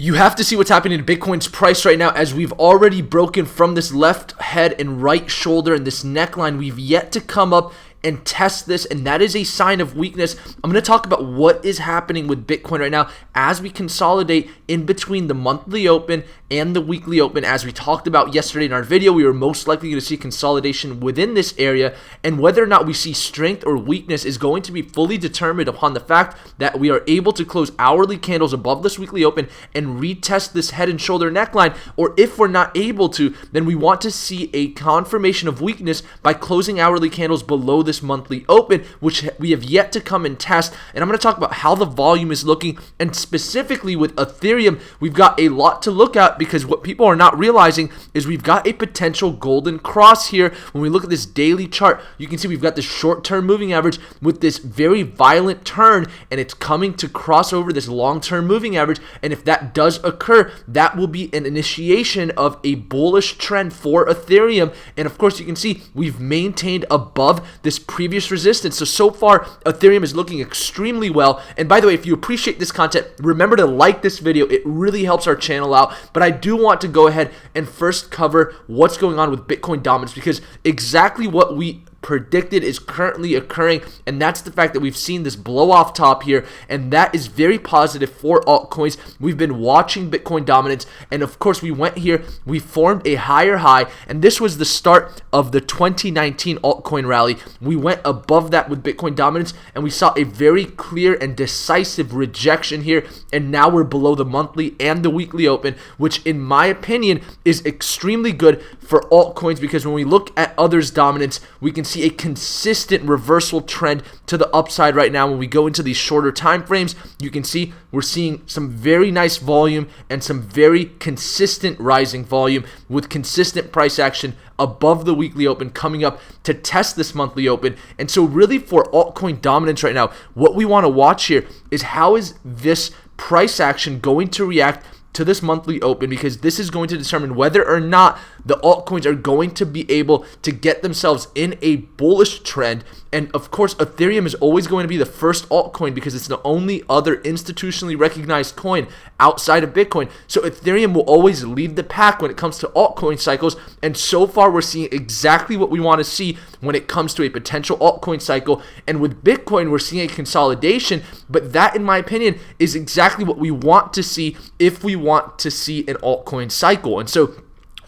You have to see what's happening to Bitcoin's price right now, as we've already broken from this left head and right shoulder and this neckline. We've yet to come up and test this, and that is a sign of weakness. I'm going to talk about what is happening with Bitcoin right now as we consolidate in between the monthly open and the weekly open. As we talked about yesterday in our video, we were most likely going to see consolidation within this area, and whether or not we see strength or weakness is going to be fully determined upon the fact that we are able to close hourly candles above this weekly open and retest this head and shoulder neckline. Or if we're not able to, then we want to see a confirmation of weakness by closing hourly candles below this monthly open, which we have yet to come and test. And I'm going to talk about how the volume is looking, and specifically with Ethereum, we've got a lot to look at, because what people are not realizing is we've got a potential golden cross here. When we look at this daily chart, you can see we've got this short-term moving average with this very violent turn, and it's coming to cross over this long-term moving average. And if that does occur, that will be an initiation of a bullish trend for Ethereum. And of course, you can see we've maintained above this previous resistance. So far, Ethereum is looking extremely well. And by the way, if you appreciate this content, remember to like this video. It really helps our channel out. But I do want to go ahead and first cover what's going on with Bitcoin dominance, because exactly what we predicted is currently occurring, and that's the fact that we've seen this blow off top here, and that is very positive for altcoins. We've been watching Bitcoin dominance, and of course we went here, we formed a higher high, and this was the start of the 2019 altcoin rally. We went above that with Bitcoin dominance, and we saw a very clear and decisive rejection here, and now we're below the monthly and the weekly open, which in my opinion is extremely good for altcoins, because when we look at others' dominance, we can see a consistent reversal trend to the upside right now. When we go into these shorter time frames, you can see we're seeing some very nice volume and some very consistent rising volume with consistent price action above the weekly open coming up to test this monthly open. And so really for altcoin dominance right now, what we want to watch here is how is this price action going to react to this monthly open, because this is going to determine whether or not the altcoins are going to be able to get themselves in a bullish trend. And of course, Ethereum is always going to be the first altcoin because it's the only other institutionally recognized coin outside of Bitcoin. So Ethereum will always lead the pack when it comes to altcoin cycles. And so far, we're seeing exactly what we want to see when it comes to a potential altcoin cycle. And with Bitcoin, we're seeing a consolidation, but that, in my opinion, is exactly what we want to see if we want to see an altcoin cycle. And so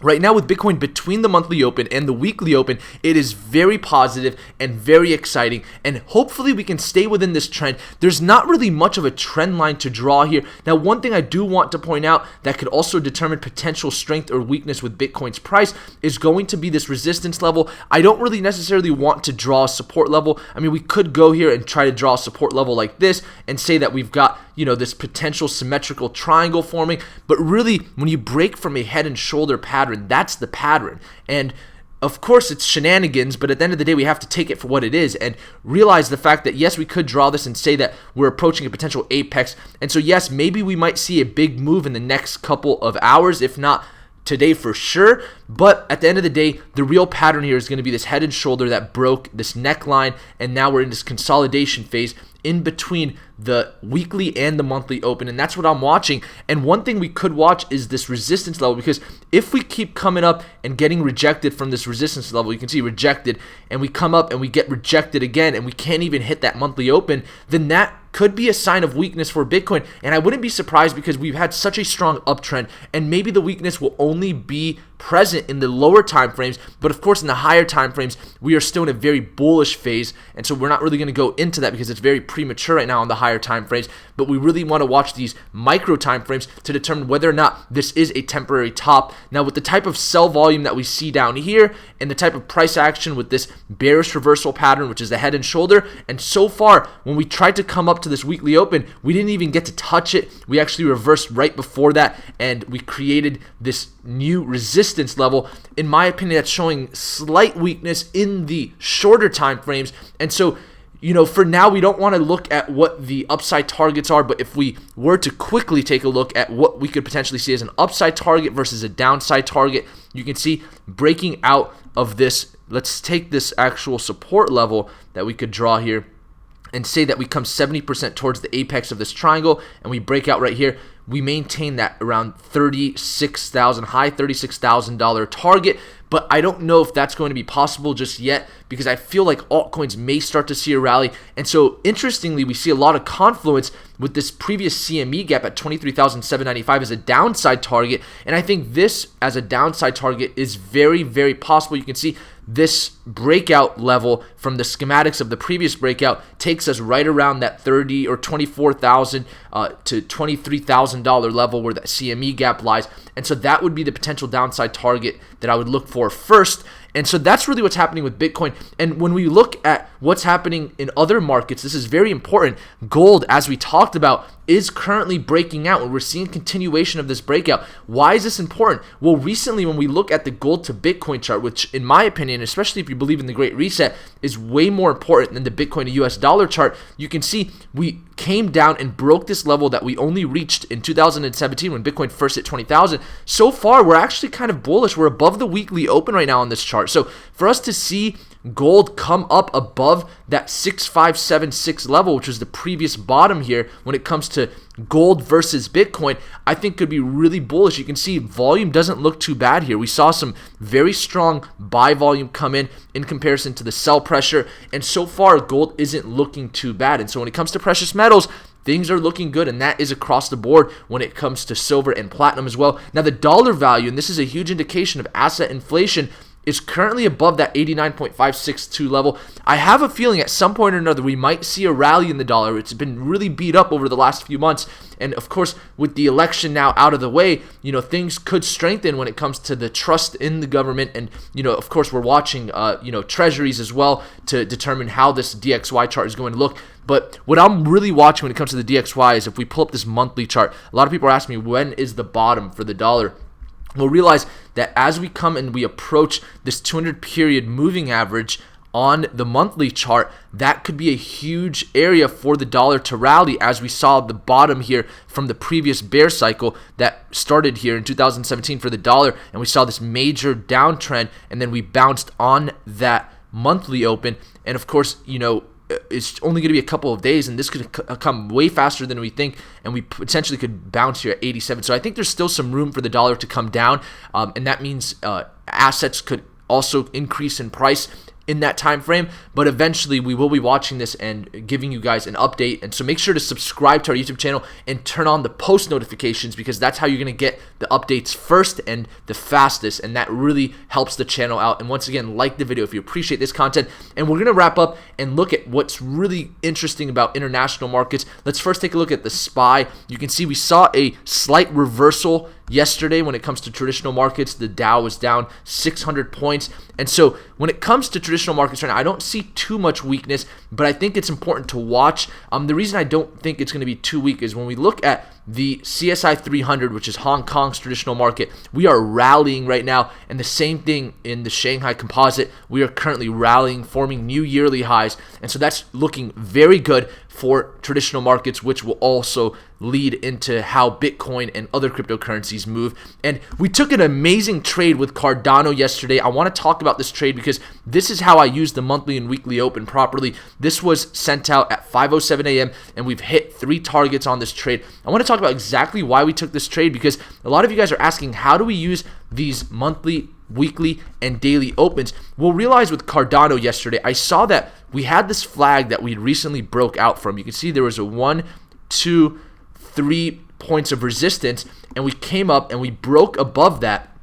right now with Bitcoin between the monthly open and the weekly open, it is very positive and very exciting, and hopefully we can stay within this trend. There's not really much of a trend line to draw here. Now, one thing I do want to point out that could also determine potential strength or weakness with Bitcoin's price is going to be this resistance level. I don't really necessarily want to draw a support level. I mean, we could go here and try to draw a support level like this and say that we've got, you know, this potential symmetrical triangle forming, but really when you break from a head and shoulder pattern, that's the pattern. And of course it's shenanigans, but at the end of the day we have to take it for what it is and realize the fact that yes, we could draw this and say that we're approaching a potential apex. And so yes, maybe we might see a big move in the next couple of hours, if not today for sure. But at the end of the day, the real pattern here is going to be this head and shoulder that broke this neckline, and now we're in this consolidation phase in between the weekly and the monthly open, and that's what I'm watching. And one thing we could watch is this resistance level, because if we keep coming up and getting rejected from this resistance level, you can see rejected, and we come up and we get rejected again and we can't even hit that monthly open, then that could be a sign of weakness for Bitcoin. And I wouldn't be surprised, because we've had such a strong uptrend, and maybe the weakness will only be present in the lower time frames, but of course in the higher time frames we are still in a very bullish phase, and so we're not really going to go into that because it's very premature right now on the higher time frames. But we really want to watch these micro time frames to determine whether or not this is a temporary top. Now, with the type of sell volume that we see down here and the type of price action with this bearish reversal pattern, which is the head and shoulder, and so far when we tried to come up to this weekly open, we didn't even get to touch it. We actually reversed right before that, and we created this new resistance level. In my opinion, that's showing slight weakness in the shorter time frames. And so, you know, for now, we don't want to look at what the upside targets are, but if we were to quickly take a look at what we could potentially see as an upside target versus a downside target, you can see breaking out of this. Let's take this actual support level that we could draw here and say that we come 70% towards the apex of this triangle, and we break out right here. we maintain that around $36,000, high $36,000 target. But I don't know if that's going to be possible just yet, because I feel like altcoins may start to see a rally. And so interestingly, we see a lot of confluence with this previous CME gap at 23,795 as a downside target. And I think this as a downside target is very, very possible. You can see this breakout level from the schematics of the previous breakout takes us right around that 30 or 24,000 to $23,000 level where that CME gap lies. And so that would be the potential downside target that I would look for first. And so that's really what's happening with Bitcoin. And when we look at what's happening in other markets, this is very important. Gold, as we talked about, is currently breaking out, and we're seeing continuation of this breakout. Why is this important? Well, recently when we look at the gold to Bitcoin chart, which in my opinion, especially if you believe in the Great Reset, is way more important than the Bitcoin to US dollar chart, you can see we came down and broke this level that we only reached in 2017 when Bitcoin first hit 20,000. So far, we're actually kind of bullish. We're above the weekly open right now on this chart. So for us to see gold come up above that 6576 level, which was the previous bottom here when it comes to gold versus Bitcoin, I think could be really bullish. You can see volume doesn't look too bad here. We saw some very strong buy volume come in comparison to the sell pressure, and so far gold isn't looking too bad. And so when it comes to precious metals, things are looking good, and that is across the board when it comes to silver and platinum as well. Now the dollar value, and this is a huge indication of asset inflation, is currently above that 89.562 level. I have a feeling at some point or another we might see a rally in the dollar. It's been really beat up over the last few months, and of course with the election now out of the way, things could strengthen when it comes to the trust in the government. And of course we're watching treasuries as well to determine how this DXY chart is going to look. But what I'm really watching when it comes to the DXY is if we pull up this monthly chart. A lot of people are asking me, when is the bottom for the dollar? We'll realize that as we come and we approach this 200 period moving average on the monthly chart, that could be a huge area for the dollar to rally, as we saw the bottom here from the previous bear cycle that started here in 2017 for the dollar, and we saw this major downtrend, and then we bounced on that monthly open. And of course, it's only going to be a couple of days, and this could come way faster than we think, and we potentially could bounce here at 87. So I think there's still some room for the dollar to come down, and that means assets could also increase in price in that time frame. But eventually we will be watching this and giving you guys an update. And so make sure to subscribe to our YouTube channel and turn on the post notifications, because that's how you're going to get the updates first and the fastest, and that really helps the channel out. And once again, like the video if you appreciate this content. And we're going to wrap up and look at what's really interesting about international markets. Let's first take a look at the SPY. You can see we saw a slight reversal yesterday when it comes to traditional markets. The Dow was down 600 points. And so when it comes to traditional markets right now, I don't see too much weakness, but I think it's important to watch. The reason I don't think it's going to be too weak is when we look at the CSI 300, which is Hong Kong's traditional market, we are rallying right now. And the same thing in the Shanghai Composite. We are currently rallying, forming new yearly highs. And so that's looking very good for traditional markets, which will also lead into how Bitcoin and other cryptocurrencies move. And we took an amazing trade with Cardano yesterday. I want to talk about this trade because this is how I use the monthly and weekly open properly. This was sent out at 5:07 a.m. and we've hit 3 targets on this trade. I want to talk about exactly why we took this trade, because a lot of you guys are asking, how do we use these monthly, weekly, and daily opens? We'll realize with Cardano yesterday, I saw that we had this flag that we recently broke out from. You can see there was a 1, 2, 3 points of resistance, and we came up and we broke above that.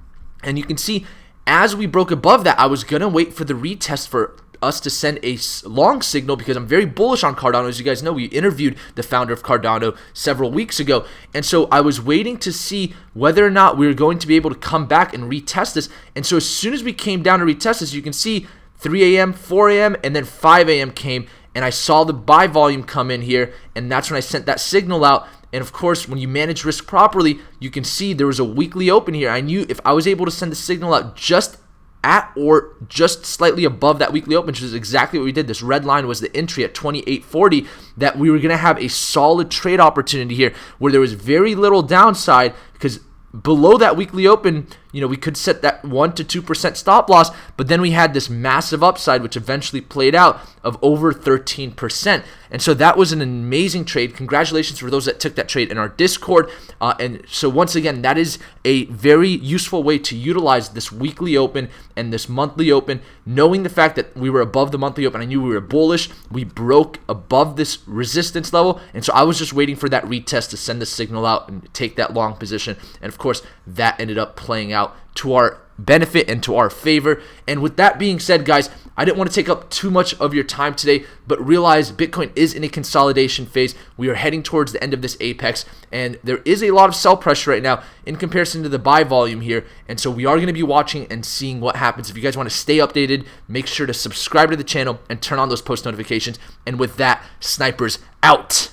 And you can see as we broke above that, I was gonna wait for the retest for us to send a long signal, because I'm very bullish on Cardano. As you guys know, we interviewed the founder of Cardano several weeks ago, and so I was waiting to see whether or not we were going to be able to come back and retest this. And so as soon as we came down to retest this, you can see 3 a.m., 4 a.m., and then 5 a.m. came, and I saw the buy volume come in here, and that's when I sent that signal out. And of course, when you manage risk properly, you can see there was a weekly open here. I knew if I was able to send the signal out just at or just slightly above that weekly open, which is exactly what we did. This red line was the entry at 28.40, that we were going to have a solid trade opportunity here where there was very little downside, because below that weekly open, we could set that 1 to 2% stop loss, but then we had this massive upside, which eventually played out of over 13%. And so that was an amazing trade. Congratulations for those that took that trade in our Discord. And so once again, that is a very useful way to utilize this weekly open and this monthly open, knowing the fact that we were above the monthly open. I knew we were bullish. We broke above this resistance level. And so I was just waiting for that retest to send the signal out and take that long position. And of course, that ended up playing out to our benefit and to our favor. And with that being said, guys, I didn't want to take up too much of your time today, but realize Bitcoin is in a consolidation phase. We are heading towards the end of this apex, and there is a lot of sell pressure right now in comparison to the buy volume here. And so we are going to be watching and seeing what happens. If you guys want to stay updated, make sure to subscribe to the channel and turn on those post notifications. And with that, snipers out.